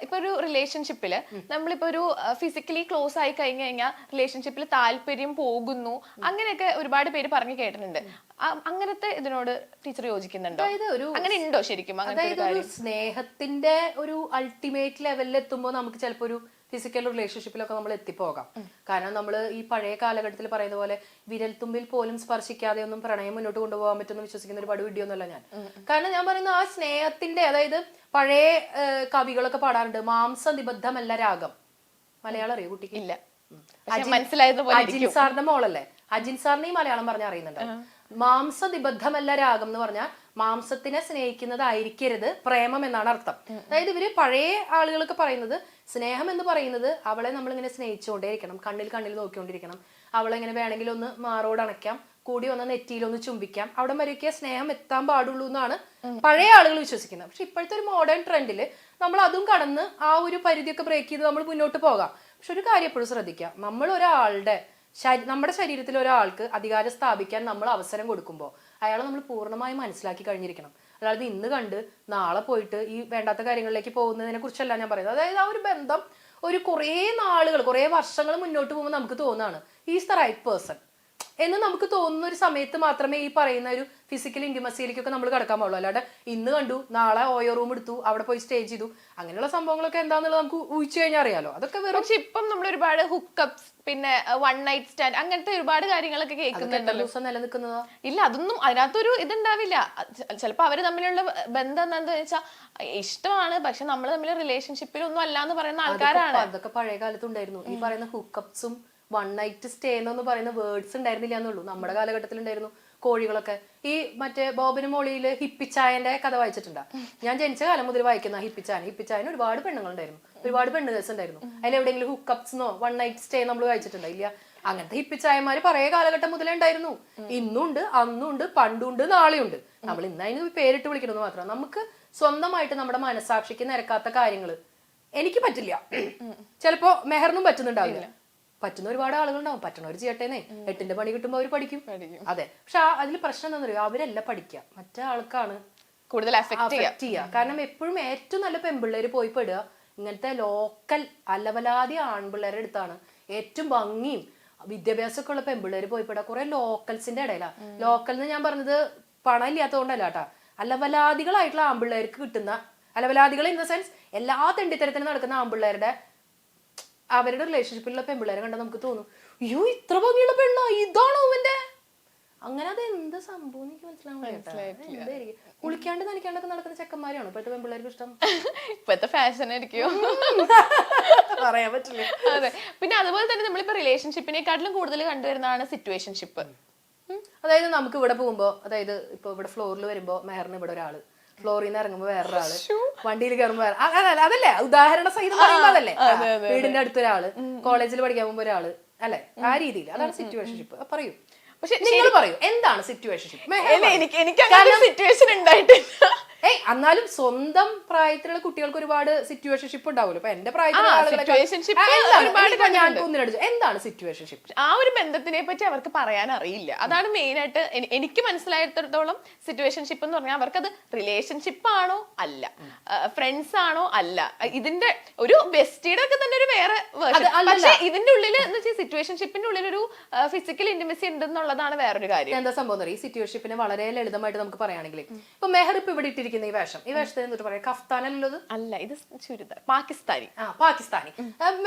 ഇപ്പൊ ഒരു റിലേഷൻഷിപ്പില് നമ്മളിപ്പോ ഒരു ഫിസിക്കലി ക്ലോസ് ആയി കഴിഞ്ഞു കഴിഞ്ഞാൽ റിലേഷൻഷിപ്പിൽ താല്പര്യം പോകുന്നു അങ്ങനെയൊക്കെ ഒരുപാട് പേര് പറഞ്ഞു കേട്ടിട്ടുണ്ട്. അങ്ങനത്തെ ഇതിനോട് ടീച്ചർ യോജിക്കുന്നുണ്ടോ? അങ്ങനെ ഉണ്ടോ ശരിക്കും? അതായത് ഒരു സ്നേഹത്തിന്റെ ഒരു അൾട്ടിമേറ്റ് ലെവലിൽ എത്തുമ്പോൾ നമുക്ക് ചിലപ്പോ ഒരു ഫിസിക്കൽ റിലേഷൻഷിപ്പിലൊക്കെ നമ്മൾ എത്തിപ്പോകാം. കാരണം നമ്മൾ ഈ പഴയ കാലഘട്ടത്തിൽ പറയുന്ന പോലെ വിരൽത്തുമ്പിൽ പോലും സ്പർശിക്കാതെ ഒന്നും പ്രണയം മുന്നോട്ട് കൊണ്ടുപോകാൻ പറ്റുമെന്ന് വിശ്വസിക്കുന്ന ഒരുപാട് വീഡിയോ ഒന്നുമല്ല ഞാൻ. കാരണം ഞാൻ പറയുന്ന ആ സ്നേഹത്തിന്റെ, അതായത് പഴയ കവികളൊക്കെ പാടാറുണ്ട്, മാംസനിബദ്ധമല്ല രാഗം. മലയാളം അറിയോ കുട്ടിക്ക്? ഇല്ല. അജിൻ സാറിന്റെ മോളല്ലേ, അജിൻ സാറിന് ഈ മലയാളം പറഞ്ഞ അറിയുന്നുണ്ട്. മാംസനിബദ്ധമല്ല രാഗം എന്ന് പറഞ്ഞാൽ മാംസത്തിനെ സ്നേഹിക്കുന്നതായിരിക്കരുത് പ്രേമം എന്നാണ് അർത്ഥം. അതായത് ഇവര് പഴയ ആളുകളൊക്കെ പറയുന്നത് സ്നേഹം എന്ന് പറയുന്നത് അവളെ നമ്മളിങ്ങനെ സ്നേഹിച്ചുകൊണ്ടേയിരിക്കണം, കണ്ണിൽ നോക്കിക്കൊണ്ടിരിക്കണം, അവളെ ഇങ്ങനെ വേണമെങ്കിൽ ഒന്ന് മാറോട് അണയ്ക്കാം, കൂടി വന്ന നെറ്റിയിലൊന്ന് ചുംബിക്കാം, അവിടെ വരെയൊക്കെ സ്നേഹം എത്താൻ പാടുള്ളൂ എന്നാണ് പഴയ ആളുകൾ വിശ്വസിക്കുന്നത്. പക്ഷെ ഇപ്പോഴത്തെ ഒരു മോഡേൺ ട്രെൻഡില് നമ്മൾ അതും കടന്ന് ആ ഒരു പരിധിയൊക്കെ ബ്രേക്ക് ചെയ്ത് നമ്മൾ മുന്നോട്ട് പോകാം. പക്ഷെ ഒരു കാര്യം എപ്പോഴും ശ്രദ്ധിക്കുക, നമ്മൾ ഒരാളുടെ നമ്മുടെ ശരീരത്തിൽ ഒരാൾക്ക് അധികാരം സ്ഥാപിക്കാൻ നമ്മൾ അവസരം കൊടുക്കുമ്പോൾ അയാളെ നമ്മൾ പൂർണ്ണമായും മനസ്സിലാക്കി കഴിഞ്ഞിരിക്കണം. അതായത് ഇന്ന് കണ്ട് നാളെ പോയിട്ട് ഈ വേണ്ടാത്ത കാര്യങ്ങളിലേക്ക് പോകുന്നതിനെ കുറിച്ചല്ല ഞാൻ പറയുന്നത്. അതായത് ആ ഒരു ബന്ധം ഒരു കുറേ നാളുകൾ, കുറേ വർഷങ്ങൾ മുന്നോട്ട് പോകുമ്പോൾ നമുക്ക് തോന്നുകയാണ് ഈസ് ദ റൈറ്റ് പേഴ്സൺ എന്ന് നമുക്ക് തോന്നുന്ന ഒരു സമയത്ത് മാത്രമേ ഈ പറയുന്ന ഒരു ഫിസിക്കൽ ഇന്റിമസിയിലേക്കൊക്കെ നമ്മൾ കിടക്കാൻ പാടുള്ളൂ. അല്ലാണ്ട് ഇന്ന് കണ്ടു നാളെ ഓയോ റൂം എടുത്തു അവിടെ പോയി സ്റ്റേ ചെയ്തു അങ്ങനെയുള്ള സംഭവങ്ങളൊക്കെ എന്താണെന്നുള്ളത് നമുക്ക് ഊഹിച്ചു കഴിഞ്ഞാൽ അറിയാലോ. അതൊക്കെ വെറും. പക്ഷെ ഇപ്പം നമ്മൾ ഒരുപാട് ഹുക്കപ്സ്, പിന്നെ വൺ നൈറ്റ് സ്റ്റാൻഡ്, അങ്ങനത്തെ ഒരുപാട് കാര്യങ്ങളൊക്കെ കേൾക്കുന്നുണ്ടല്ലോ. നിലനിൽക്കുന്നതാ? ഇല്ല, അതൊന്നും അതിനകത്തൊരു ഇതുണ്ടാവില്ല. ചിലപ്പോ അവര് തമ്മിലുള്ള ബന്ധം എന്താണെന്ന് വെച്ചാൽ ഇഷ്ടമാണ്, പക്ഷെ നമ്മൾ തമ്മിൽ റിലേഷൻഷിപ്പിലൊന്നും അല്ല എന്ന് പറയുന്ന ആൾക്കാരാണ്. അതൊക്കെ പഴയ കാലത്തുണ്ടായിരുന്നു. ഈ പറയുന്ന ഹുക്കപ്സും വൺ നൈറ്റ് സ്റ്റേ എന്ന് പറയുന്ന വേർഡ്സ് ഉണ്ടായിരുന്നില്ല എന്നുള്ളൂ. നമ്മുടെ കാലഘട്ടത്തിൽ ഉണ്ടായിരുന്നു. കോഴികളൊക്കെ ഈ മറ്റേ ബോബനും മോളിയില് ഹിപ്പിച്ചായന്റെ കഥ വായിച്ചിട്ടുണ്ടാ? ഞാൻ ജനിച്ച കാലം മുതൽ വായിക്കുന്ന ഹിപ്പിച്ചായന് ഒരുപാട് പെണ്ണുങ്ങളുണ്ടായിരുന്നു, ഒരുപാട് പെണ്ണുകേഴ്സ് ഉണ്ടായിരുന്നു. അതിലെവിടെയെങ്കിലും ഹുക്കപ്സ്ന്നോ വൺ നൈറ്റ് സ്റ്റേ നമ്മൾ വായിച്ചിട്ടുണ്ടോ? ഇല്ല. അങ്ങനത്തെ ഹിപ്പിച്ചായന്മാര് പഴയ കാലഘട്ടം മുതലേ ഉണ്ടായിരുന്നു. ഇന്നുണ്ട്, അന്നുണ്ട്, പണ്ടുണ്ട്, നാളെയുണ്ട്. നമ്മൾ ഇന്ന് അതിന് പേരിട്ട് വിളിക്കണമെന്ന് മാത്രം. നമുക്ക് സ്വന്തമായിട്ട് നമ്മുടെ മനസാക്ഷിക്ക് നിരക്കാത്ത കാര്യങ്ങള് എനിക്ക് പറ്റില്ല, ചിലപ്പോ മെഹറിനും പറ്റുന്നുണ്ടാവില്ല. പറ്റുന്ന ഒരുപാട് ആളുകളുണ്ടാവും. പറ്റണവർ ചെയ്യട്ടേന്നേ, 8ന്റെ പണി കിട്ടുമ്പോൾ അവർ പഠിക്കും. അതെ. പക്ഷെ അതിൽ പ്രശ്നം എന്താണെന്ന് അറിയോ? അവരല്ല പഠിക്കുക, മറ്റേ ആൾക്കാണ് കൂടുതൽ അഫക്റ്റ് ചെയ്യുക. കാരണം എപ്പോഴും ഏറ്റവും നല്ല പെൺപിള്ളേര് പോയി പെടുക ഇങ്ങനത്തെ ലോക്കൽ അലവലാതി ആൺപിള്ളേരുടെ അടുത്താണ്. ഏറ്റവും ഭംഗിയും വിദ്യാഭ്യാസമൊക്കെ ഉള്ള പെൺപിള്ളേര് പോയി പെടുക കുറെ ലോക്കൽസിന്റെ ഇടയിലാ. ലോക്കൽ എന്ന് ഞാൻ പറഞ്ഞത് പണം ഇല്ലാത്തതുകൊണ്ടല്ല കേട്ടാ, അലവലാദികളായിട്ടുള്ള ആൺപിള്ളേർക്ക് കിട്ടുന്ന, അലവലാദികൾ ഇൻ ദ സെൻസ് എല്ലാ തെണ്ടിത്തരത്തിനും നടക്കുന്ന ആൺപിള്ളേരുടെ അവരുടെ റിലേഷൻഷിപ്പിലുള്ള പെൺപിള്ളേരെ കണ്ടാൽ നമുക്ക് തോന്നും, അയ്യോ ഇത്ര ഭംഗിയുള്ള പെണ്ണ, ഇതാണോ അവന്റെ? അങ്ങനെ അത് എന്ത് സംഭവം എനിക്ക് മനസ്സിലാവും. എന്തായിരിക്കും കുളിക്കാണ്ട് നനയ്ക്കാണ്ടൊക്കെ നടക്കുന്ന ചെക്കന്മാരാണോ ഇപ്പോഴത്തെ പെൺപിള്ളേർക്ക് ഇഷ്ടം? ഇപ്പോഴത്തെ ഫാഷൻ ആയിരിക്കും, പറയാൻ പറ്റില്ല. അതെ. പിന്നെ അതുപോലെ തന്നെ നമ്മളിപ്പോ റിലേഷൻഷിപ്പിനെക്കാട്ടിലും കൂടുതൽ കണ്ടുവരുന്നതാണ് സിറ്റുവേഷൻഷിപ്പ്. അതായത് നമുക്ക് ഇവിടെ പോകുമ്പോ, അതായത് ഇപ്പൊ ഇവിടെ ഫ്ലോറിൽ വരുമ്പോ മെഹറിന് ഇവിടെ ഒരാള്, ഫ്ലോറിൽ നിന്ന് ഇറങ്ങുമ്പോ വേറൊരാള്, വണ്ടിയിൽ കയറുമ്പോ വേറെ, അതല്ലേ ഉദാഹരണ സഹിതം പറയുമ്പോ അതല്ലേ. വീടിന്റെ അടുത്തൊരാള്, കോളേജിൽ പഠിക്കാൻ പോകുമ്പോ ഒരാള്, അല്ലെ? ആ രീതിയിൽ അതാണ് സിറ്റുവേഷൻഷിപ്പ്. പറയൂ, പക്ഷെ നിങ്ങൾ പറയൂ എന്താണ് സിറ്റുവേഷൻഷിപ്പ്? സിറ്റുവേഷൻ ഉണ്ടായിട്ടില്ല. എന്നാലും സ്വന്തം പ്രായത്തിലുള്ള കുട്ടികൾക്ക് ഒരുപാട് സിറ്റുവേഷൻഷിപ്പ് ഉണ്ടാവുമല്ലോ. ഇപ്പൊ എന്റെ പ്രായത്തിലുള്ള എന്താണ് സിറ്റുവേഷൻഷിപ്പ്? ആ ഒരു ബന്ധത്തിനെ പറ്റി അവർക്ക് പറയാൻ അറിയില്ല. അതാണ് മെയിൻ ആയിട്ട് എനിക്ക് മനസ്സിലായിടത്തോളം. സിറ്റുവേഷൻഷിപ്പ് എന്ന് പറഞ്ഞാൽ അവർക്കത് റിലേഷൻഷിപ്പ് ആണോ അല്ല, ഫ്രണ്ട്സ് ആണോ അല്ല, ഇതിന്റെ ഒരു ബെസ്റ്റിയുടെ ഒക്കെ തന്നെ ഒരു വേറെ വേർഷൻ. പക്ഷെ ഇതിന്റെ ഉള്ളിൽ എന്ന് വെച്ചാൽ സിറ്റുവേഷൻഷിപ്പിന്റെ ഉള്ളിൽ ഒരു ഫിസിക്കൽ ഇന്റിമസി ഉണ്ടെന്നുള്ളതാണ് വേറൊരു കാര്യം. എന്താ സംഭവം? ഈ സിറ്റുവേഷൻഷിപ്പിനെ വളരെ ലളിതമായിട്ട് നമുക്ക് പറയുകയാണെങ്കിൽ, ഇപ്പൊ മെഹർ ഇപ്പൊ ഇവിടെ ഇട്ടിരിക്കുന്ന ഈ വേഷം, ഈ വേഷത്തിന് എന്നിട്ട് പറയാം കഫ്താനല്ലോ? അല്ല, ഇത് ചുരിദാർ, പാകിസ്ഥാനി. പാകിസ്ഥാനി.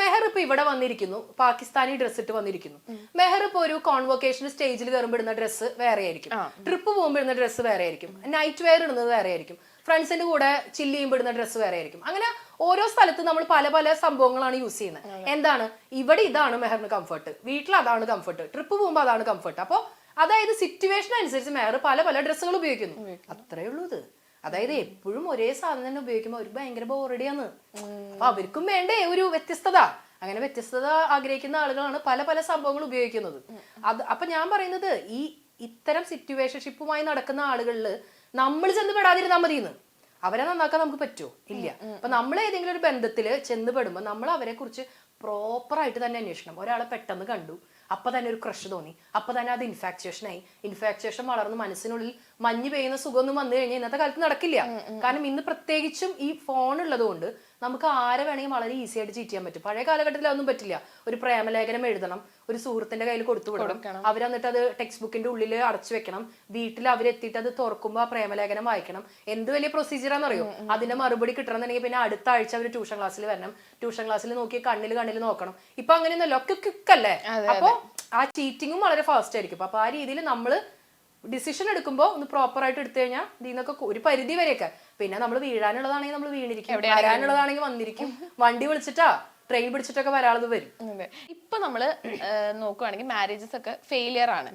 മെഹർ ഇപ്പൊ ഇവിടെ വന്നിരിക്കുന്നു, പാകിസ്ഥാനി ഡ്രസ് ഇട്ട് വന്നിരിക്കുന്നു. മെഹർ ഇപ്പൊ ഒരു കോൺവോക്കേഷൻ സ്റ്റേജിൽ കയറുമ്പോൾ ഇടുന്ന ഡ്രസ്സ് വേറെ ആയിരിക്കും, ട്രിപ്പ് പോകുമ്പോൾ ഇടുന്ന ഡ്രസ്സ് വേറെ ആയിരിക്കും, നൈറ്റ് വെയർ ഇടുന്നത് വേറെ ആയിരിക്കും, ഫ്രണ്ട്സിന്റെ കൂടെ ചില്ല് ചെയ്യുമ്പോൾ ഇടുന്ന ഡ്രസ്സ് വേറെ ആയിരിക്കും. അങ്ങനെ ഓരോ സ്ഥലത്ത് നമ്മൾ പല പല സംഭവങ്ങളാണ് യൂസ് ചെയ്യുന്നത്. എന്താണ് ഇവിടെ ഇതാണ് മെഹറിന് കംഫർട്ട്, വീട്ടിൽ അതാണ് കംഫർട്ട്, ട്രിപ്പ് പോകുമ്പോൾ അതാണ് കംഫർട്ട്. അപ്പൊ അതായത് സിറ്റുവേഷൻ അനുസരിച്ച് മെഹർ പല പല ഡ്രസ്സുകൾ ഉപയോഗിക്കുന്നു. അത്രേ ഉള്ളൂ ഇത്. അതായത് എപ്പോഴും ഒരേ സാധനം തന്നെ ഉപയോഗിക്കുമ്പോൾ അവർ ഭയങ്കര ബോറടിയാണ്. അപ്പൊ അവർക്കും വേണ്ടേ ഒരു വ്യത്യസ്തത. അങ്ങനെ വ്യത്യസ്തത ആഗ്രഹിക്കുന്ന ആളുകളാണ് പല പല സംഭവങ്ങൾ ഉപയോഗിക്കുന്നത്. അപ്പൊ ഞാൻ പറയുന്നത് ഈ ഇത്തരം സിറ്റുവേഷൻഷിപ്പുമായി നടക്കുന്ന ആളുകളിൽ നമ്മൾ ചെന്ന് പെടാതിരുന്നാൽ മതിയെന്ന്. അവരെ നന്നാക്കാൻ നമുക്ക് പറ്റുമോ? ഇല്ല. അപ്പൊ നമ്മൾ ഏതെങ്കിലും ഒരു ബന്ധത്തിൽ ചെന്ന് പെടുമ്പോൾ നമ്മൾ അവരെ കുറിച്ച് പ്രോപ്പറായിട്ട് തന്നെ അന്വേഷണം. ഒരാളെ പെട്ടെന്ന് കണ്ടു, അപ്പൊ തന്നെ ഒരു ക്രഷ് തോന്നി, അപ്പൊ തന്നെ അത് ഇൻഫാക്ച്വേഷനായി, ഇൻഫാക്ച്വേഷൻ വളർന്ന് മനസ്സിനുള്ളിൽ മഞ്ഞ് പെയ്യുന്ന സുഖമൊന്നും വന്നു കഴിഞ്ഞാൽ ഇന്നത്തെ കാലത്ത് നടക്കില്ല. കാരണം ഇന്ന് പ്രത്യേകിച്ചും ഈ ഫോൺ ഉള്ളത് കൊണ്ട് നമുക്ക് ആരെ വേണമെങ്കിൽ വളരെ ഈസി ആയിട്ട് ചീറ്റ് ചെയ്യാൻ പറ്റും. പഴയ കാലഘട്ടത്തിൽ അതൊന്നും പറ്റില്ല. ഒരു പ്രേമലേഖനം എഴുതണം, ഒരു സുഹൃത്തിന്റെ കയ്യിൽ കൊടുത്തു വിടണം, അവരെന്നിട്ട് അത് ടെക്സ്റ്റ് ബുക്കിന്റെ ഉള്ളിൽ അടച്ചു വെക്കണം, വീട്ടിൽ അവരെത്തിയിട്ട് അത് തുറക്കുമ്പോൾ ആ പ്രേമലേഖനം വായിക്കണം. എന്ത് വലിയ പ്രൊസീജിയറാന്ന് അറിയോ? അതിന്റെ മറുപടി കിട്ടണമെന്നുണ്ടെങ്കിൽ പിന്നെ അടുത്ത ആഴ്ച അവർ ട്യൂഷൻ ക്ലാസ്സിൽ വരണം, ട്യൂഷൻ ക്ലാസ്സിൽ നോക്കി കണ്ണിൽ നോക്കണം. ഇപ്പൊ അങ്ങനെയൊന്നുമല്ല, ഒക്കെ ക്വിക്കല്ലേ. അപ്പൊ ആ ചീറ്റിങ്ങും വളരെ ഫാസ്റ്റ് ആയിരിക്കും. അപ്പൊ ആ രീതിയിൽ നമ്മള് ഡിസിഷൻ എടുക്കുമ്പോൾ ഒന്ന് പ്രോപ്പർ ആയിട്ട് എടുത്തു കഴിഞ്ഞാൽ ഇതിന്നൊക്കെ ഒരു പരിധി വരെയൊക്കെ. പിന്നെ നമ്മൾ വീഴാനുള്ളതാണെങ്കിൽ നമ്മൾ വീണിരിക്കും, വരാനുള്ളതാണെങ്കിൽ വന്നിരിക്കും. വണ്ടി വിളിച്ചിട്ടാ ട്രെയിൻ പിടിച്ചിട്ടൊക്കെ വരാളത് വരും. ഇപ്പൊ നമ്മള് നോക്കുവാണെങ്കിൽ മാരേജസ് ഒക്കെ ഫെയിലിയർ ആണ്.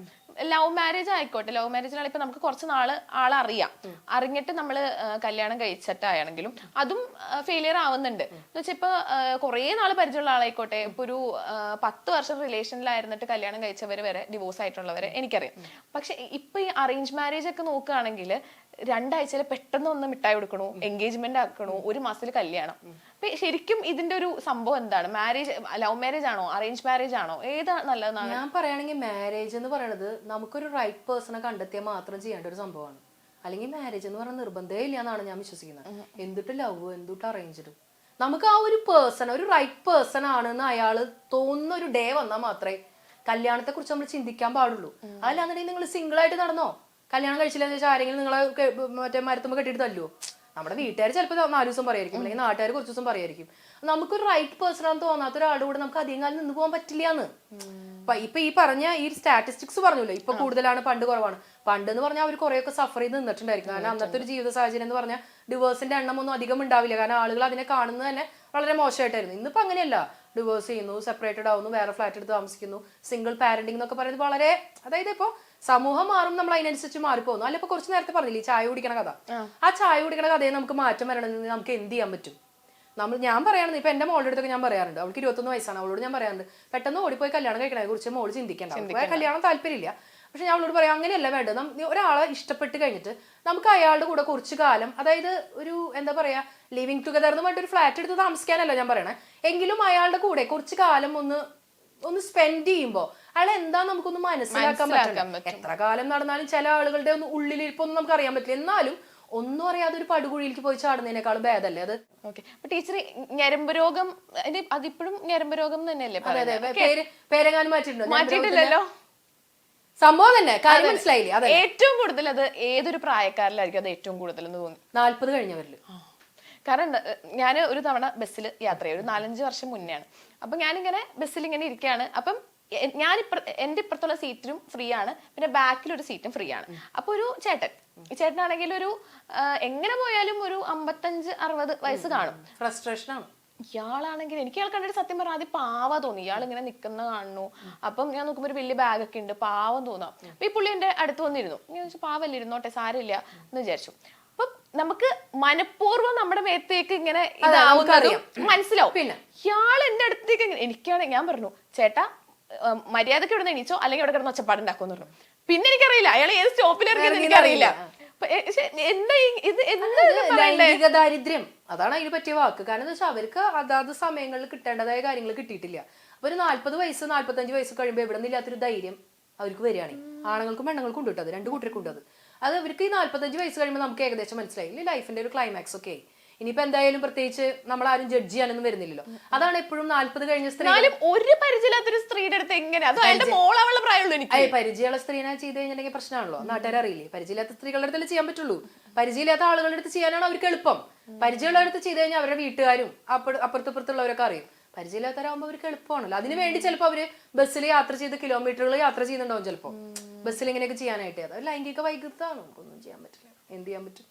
ലവ് മാരേജ് ആയിക്കോട്ടെ, ലവ് മാരേജിനാണ് ഇപ്പൊ നമുക്ക് കുറച്ച് നാള് ആളറിയാം, അറിഞ്ഞിട്ട് നമ്മള് കല്യാണം കഴിച്ചിട്ടാണെങ്കിലും അതും ഫെയിലിയർ ആവുന്നുണ്ട്. എന്ന് വെച്ചാൽ ഇപ്പൊ കുറെ നാള് പരിചയമുള്ള ആളായിക്കോട്ടെ, ഇപ്പൊ ഒരു 10 വർഷം റിലേഷനിലായിരുന്നിട്ട് കല്യാണം കഴിച്ചവര് വരെ ഡിവോഴ്സ് ആയിട്ടുള്ളവരെ എനിക്കറിയാം. പക്ഷെ ഇപ്പൊ ഈ അറേഞ്ച് മാരേജ് ഒക്കെ നോക്കുകയാണെങ്കിൽ 2 ആഴ്ചയിൽ പെട്ടെന്ന് ഒന്ന് മിഠായി കൊടുക്കണു, എൻഗേജ്മെന്റ് ആക്കണു, 1 മാസത്തിൽ കല്യാണം. അപ്പൊ ശരിക്കും ഇതിന്റെ ഒരു സംഭവം എന്താണ്? മാരേജ് ലവ് മാരേജ് ആണോ അറേഞ്ച് മാരേജ് ആണോ, ഏതാ നല്ലതെന്നാണ്? ഞാൻ പറയുകയാണെങ്കിൽ മാരേജ് എന്ന് പറയുന്നത് നമുക്കൊരു റൈറ്റ് പേഴ്സണെ കണ്ടെത്തിയാൽ മാത്രം ചെയ്യേണ്ട ഒരു സംഭവമാണ്. അല്ലെങ്കിൽ മാരേജ് എന്ന് പറയുന്ന നിർബന്ധമേ ഇല്ല എന്നാണ് ഞാൻ വിശ്വസിക്കുന്നത്. എന്തിട്ട് ലവ്, എന്തിട്ട് അറേഞ്ച്ഡ്, നമുക്ക് ആ ഒരു പേഴ്സൺ ഒരു റൈറ്റ് പേഴ്സൺ ആണെന്ന് അയാള് തോന്നുന്ന ഒരു ഡേ വന്നാൽ മാത്രമേ കല്യാണത്തെ കുറിച്ച് നമ്മൾ ചിന്തിക്കാൻ പാടുള്ളൂ. അല്ലാന്നുണ്ടെങ്കിൽ നിങ്ങൾ സിംഗിൾ ആയിട്ട് നടന്നോ, കല്യാണം കഴിച്ചില്ലെന്ന് വെച്ചാൽ ആരെങ്കിലും നിങ്ങളെ മറ്റേ മരത്തുമ്പോ കെട്ടിട്ട് തല്ലുവോ? നമ്മുടെ വീട്ടുകാർ ചിലപ്പോൾ 4 ദിവസം പറയായിരിക്കും, അല്ലെങ്കിൽ നാട്ടുകാർ കുറച്ച് ദിവസം പറയായിരിക്കും. നമുക്കൊരു റൈറ്റ് പേഴ്സൺ ആണെന്ന് തോന്നാത്ത ഒരാളുടെ കൂടെ നമുക്ക് അധികം കാലം നിന്ന് പോകാൻ പറ്റില്ലാന്ന്. ഇപ്പൊ ഈ പറഞ്ഞ ഈ സ്റ്റാറ്റിസ്റ്റിക്സ് പറഞ്ഞല്ലോ, ഇപ്പൊ കൂടുതലാണ്, പണ്ട് കുറവാണ്. പണ്ട് എന്ന് പറഞ്ഞാൽ അവർ കുറെയൊക്കെ സഫർ ചെയ്ത് നിന്നിട്ടുണ്ടായിരിക്കും. കാരണം അന്നത്തെ ഒരു ജീവിത സാഹചര്യം എന്ന് പറഞ്ഞാൽ ഡിവോഴ്സിന്റെ എണ്ണം ഒന്നും അധികം ഉണ്ടാവില്ല. കാരണം ആളുകൾ അതിനെ കാണുന്നത് തന്നെ വളരെ മോശമായിട്ടായിരുന്നു. ഇന്നിപ്പോ അങ്ങനെയല്ല, ഡിവോഴ്സ് ചെയ്യുന്നു, സെപ്പറേറ്റഡ് ആവുന്നു, വേറെ ഫ്ലാറ്റ് എടുത്ത് താമസിക്കുന്നു, സിംഗിൾ പാരന്റിംഗ് എന്നൊക്കെ പറയുന്നത് വളരെ, അതായത് ഇപ്പൊ സമൂഹം മാറും, നമ്മൾ അതിനനുസരിച്ച് മാറിപ്പോകുന്നു. അല്ല, ഇപ്പൊ കുറച്ച് നേരത്തെ പറഞ്ഞില്ലേ ചായ കുടിക്കണ കഥ, ആ ചായ കുടിക്കണ കഥയെ നമുക്ക് മാറ്റം വരണമെന്ന് നമുക്ക് എന്ത് ചെയ്യാൻ പറ്റും? ഞാൻ പറയാണെന്ന് ഇപ്പൊ എന്റെ മോളുടെ അടുത്തൊക്കെ ഞാൻ പറയാറുണ്ട്, അവൾക്ക് 21 വയസ്സാണ്, അവളോട് ഞാൻ പറയാറുണ്ട് പെട്ടെന്ന് ഓടിപ്പോയി കല്യാണം കഴിക്കണതിനെ കുറിച്ച് മോള് ചിന്തിക്കേണ്ട, കല്യാണം താല്പര്യമില്ല. പക്ഷെ ഞാൻ അവളോട് പറയാം അങ്ങനെയല്ല വേണ്ടത്. ഒരാളെ ഇഷ്ടപ്പെട്ട് കഴിഞ്ഞിട്ട് നമുക്ക് അയാളുടെ കൂടെ കുറച്ചു കാലം, അതായത് ഒരു എന്താ പറയാ ലിവിങ് ടുഗദർ എന്ന് പറഞ്ഞിട്ട് ഒരു ഫ്ലാറ്റ് എടുത്ത് താമസിക്കാനല്ല ഞാൻ പറയണേ, എങ്കിലും അയാളുടെ കൂടെ കുറച്ചു കാലം ഒന്ന് സ്പെൻഡ് ചെയ്യുമ്പോൾ അയാൾ എന്താ നമുക്കൊന്ന് മനസ്സിലാക്കാൻ പറ്റണം. എത്ര കാലം നടന്നാലും ചില ആളുകളുടെ ഒന്ന് ഉള്ളിലിരിപ്പൊന്നും നമുക്ക് അറിയാൻ പറ്റില്ല. എന്നാലും ഒന്നും അറിയാതെ ഒരു പടുകുഴിയിലേക്ക് പോയി ചാടുന്നതിനേക്കാളും ഭേദമല്ലേ അത്? ടീച്ചർ ഞരമ്പ് രോഗം അതിപ്പോഴും ഞരമ്പ് രോഗം തന്നെയല്ലേ? പേരെങ്ങാനും മാറ്റിയിട്ടില്ലല്ലോ, സംഭവം തന്നെ. കാര്യം മനസ്സിലായില്ലേ? ഏറ്റവും കൂടുതൽ അത് ഏതൊരു പ്രായക്കാരിലായിരിക്കും അത് ഏറ്റവും കൂടുതൽ എന്ന് തോന്നി? 40 കഴിഞ്ഞവരില്. കാരണം ഞാൻ ഒരു തവണ ബസ്സിൽ യാത്ര ചെയ്യും, ഒരു 4-5 വർഷം മുന്നെയാണ്. അപ്പൊ ഞാനിങ്ങനെ ബസ്സിൽ ഇങ്ങനെ ഇരിക്കുകയാണ്. അപ്പം എന്റെ ഇപ്പുറത്തുള്ള സീറ്റിനും ഫ്രീ ആണ്, പിന്നെ ബാക്കിലൊരു സീറ്റും ഫ്രീ ആണ്. അപ്പൊ ഒരു ചേട്ടനാണെങ്കിൽ ഒരു എങ്ങനെ പോയാലും ഒരു 55-60 വയസ്സ് കാണും. ഫ്രസ്ട്രേഷൻ ആണ്. ഇയാളാണെങ്കിൽ എനിക്ക് ഇയാൾ കണ്ടിട്ട് സത്യം പറഞ്ഞാൽ ആദ്യം പാവ തോന്നി. ഇയാൾ ഇങ്ങനെ നിൽക്കുന്ന കാണുന്നു. അപ്പം ഞാൻ നോക്കുമ്പോൾ ഒരു വലിയ ബാഗൊക്കെ ഉണ്ട്, പാവം തോന്നാം. അപ്പൊ ഈ പുള്ളി എന്റെ അടുത്ത് വന്നിരുന്നു. ഞാൻ ചോദിച്ചു പാവല്ലേ, ഇരുന്നോട്ടെ സാരമില്ല എന്ന് വിചാരിച്ചു. അപ്പൊ നമുക്ക് മനഃപൂർവ്വം നമ്മുടെ മേത്തേക്ക് ഇങ്ങനെ മനസ്സിലാവും. പിന്നെ ഇയാൾ എന്റെ അടുത്തേക്ക് എനിക്കാണെങ്കിൽ ഞാൻ പറഞ്ഞു ചേട്ടാ മര്യാദക്ക് ഇവിടെ നിന്ന് എണീച്ചോ, അല്ലെങ്കിൽ ഇവിടെ കിടന്ന് ഒച്ചപ്പാടുണ്ടാക്കുമെന്ന് പറഞ്ഞു. പിന്നെ എനിക്കറിയില്ല അയാൾ ഏത് സ്റ്റോപ്പിൽ ഇറങ്ങിയെന്ന് എനിക്കറിയില്ല. ലൈംഗിക ദാരിദ്ര്യം അതാണ് അതിന് പറ്റിയ വാക്ക്. കാരണം എന്താ വെച്ചാൽ അവർക്ക് അതാത് സമയങ്ങളിൽ കിട്ടേണ്ടതായ കാര്യങ്ങൾ കിട്ടിയിട്ടില്ല. അപ്പൊ ഒരു 40 വയസ്സ് 45 വയസ്സ് കഴിയുമ്പോൾ എവിടെ നിന്നില്ലാത്തൊരു ധൈര്യം അവർക്ക് വരികയാണ്. ആണുങ്ങൾക്കും പെണ്ണുങ്ങൾക്കും ഉണ്ട് കേട്ടോ, അത് 2 കൂട്ടർക്കും ഉണ്ട്. അത് അവർക്ക് ഈ 45 വയസ്സ് കഴിയുമ്പോൾ നമുക്ക് ഏകദേശം മനസ്സിലായി ലൈഫിന്റെ ഒരു ക്ലൈമാക്സ് ഒക്കെ. ഇനിയിപ്പോ എന്തായാലും പ്രത്യേകിച്ച് നമ്മൾ ആരും ജഡ്ജ് ചെയ്യാനൊന്നും വരുന്നില്ലല്ലോ. അതാണ് എപ്പോഴും 40 കഴിഞ്ഞ സ്ത്രീ ഒരു പരിചയമില്ലാത്തൊരു സ്ത്രീയുടെ അടുത്ത് എങ്ങനെ പരിചയമുള്ള സ്ത്രീനെ ചെയ്ത് കഴിഞ്ഞിട്ടുണ്ടെങ്കിൽ പ്രശ്നമാണല്ലോ, നാട്ടുകാർ അറിയില്ലേ. പരിചയമില്ലാത്ത സ്ത്രീകളുടെ അടുത്തല്ലേ ചെയ്യാൻ പറ്റുള്ളൂ. പരിചയമില്ലാത്ത ആളുകളുടെ അടുത്ത് ചെയ്യാനാണ് അവർക്ക് എളുപ്പം. പരിചയമുള്ളവരുടെ അടുത്ത് ചെയ്ത് കഴിഞ്ഞാൽ അവരുടെ വീട്ടുകാരും അപ്പുറത്തുള്ളവരൊക്കെ അറിയും. പരിചയമില്ലാത്തവരാകുമ്പോൾ അവർക്ക് എളുപ്പമാണല്ലോ. അതിന് വേണ്ടി ചിലപ്പോൾ അവര് ബസ്സിൽ യാത്ര ചെയ്ത് കിലോമീറ്ററുകൾ യാത്ര ചെയ്യുന്നുണ്ടാവും ചിലപ്പോൾ ബസ്സിൽ ഇങ്ങനെയൊക്കെ ചെയ്യാനായിട്ട്. അത് ലൈംഗിക വൈകൃതമാണ്, നമുക്കൊന്നും ചെയ്യാൻ പറ്റില്ല. എന്ത് ചെയ്യാൻ പറ്റും?